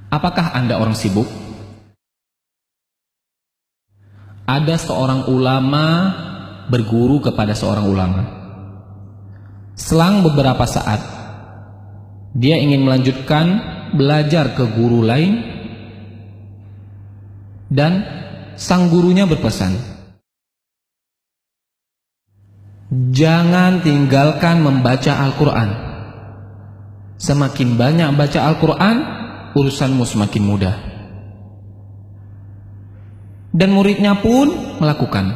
Apakah Anda orang sibuk? Ada seorang ulama berguru kepada seorang ulama. Selang beberapa saat, dia ingin melanjutkan belajar ke guru lain, dan sang gurunya berpesan, jangan tinggalkan membaca Al-Quran. Semakin banyak baca Al-Quran, urusanmu semakin mudah. Dan muridnya pun melakukan.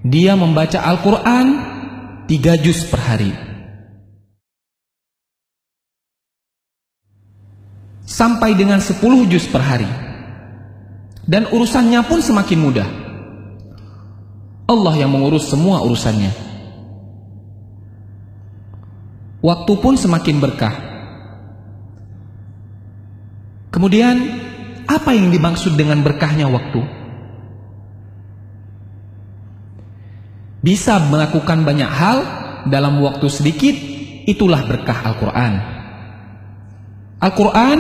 Dia membaca Al-Quran 3 juz per hari. Sampai dengan 10 juz per hari. Dan urusannya pun semakin mudah. Allah yang mengurus semua urusannya. Waktu pun semakin berkah. Kemudian, apa yang dimaksud dengan berkahnya waktu? Bisa melakukan banyak hal dalam waktu sedikit, itulah berkah Al-Quran. Al-Quran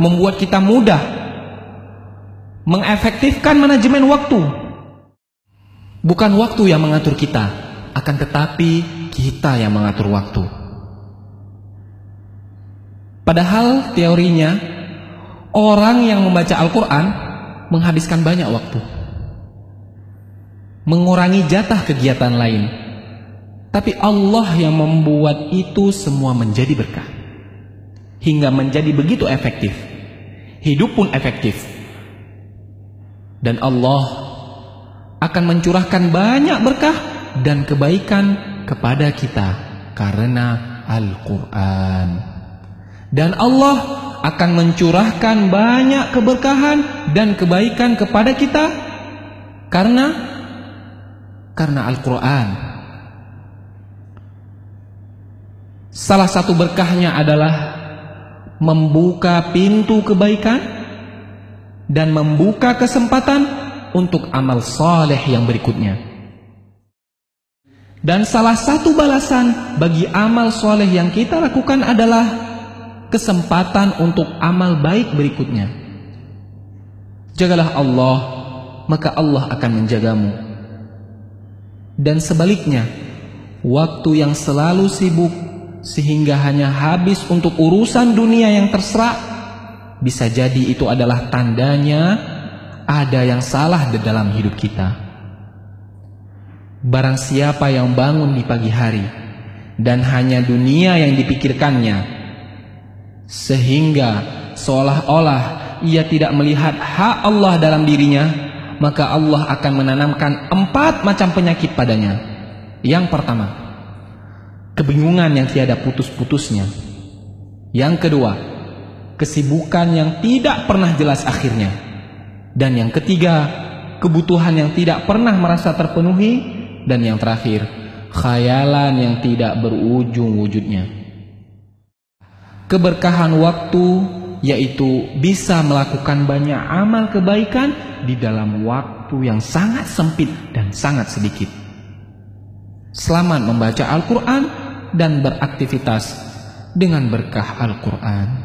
membuat kita mudah mengefektifkan manajemen waktu. Bukan waktu yang mengatur kita, akan tetapi kita yang mengatur waktu. Padahal teorinya, orang yang membaca Al-Quran menghabiskan banyak waktu, mengurangi jatah kegiatan lain. Tapi Allah yang membuat itu semua menjadi berkah, hingga menjadi begitu efektif. Hidup pun efektif. Dan Allah akan mencurahkan banyak berkah dan kebaikan kepada kita karena Al-Quran. Dan Allah akan mencurahkan banyak keberkahan dan kebaikan kepada kita karena Al-Quran. Salah satu berkahnya adalah membuka pintu kebaikan dan membuka kesempatan untuk amal saleh yang berikutnya. Dan salah satu balasan bagi amal saleh yang kita lakukan adalah kesempatan untuk amal baik berikutnya. Jagalah Allah, maka Allah akan menjagamu. Dan sebaliknya, waktu yang selalu sibuk sehingga hanya habis untuk urusan dunia yang terserah, bisa jadi itu adalah tandanya ada yang salah di dalam hidup kita. Barang siapa yang bangun di pagi hari dan hanya dunia yang dipikirkannya, sehingga seolah-olah ia tidak melihat hak Allah dalam dirinya, maka Allah akan menanamkan 4 macam penyakit padanya. Yang pertama, kebingungan yang tiada putus-putusnya. Yang kedua, kesibukan yang tidak pernah jelas akhirnya. Dan yang ketiga, kebutuhan yang tidak pernah merasa terpenuhi. Dan yang terakhir, khayalan yang tidak berujung wujudnya. Keberkahan waktu yaitu bisa melakukan banyak amal kebaikan di dalam waktu yang sangat sempit dan sangat sedikit. Selamat membaca Al-Quran dan beraktivitas dengan berkah Al-Quran.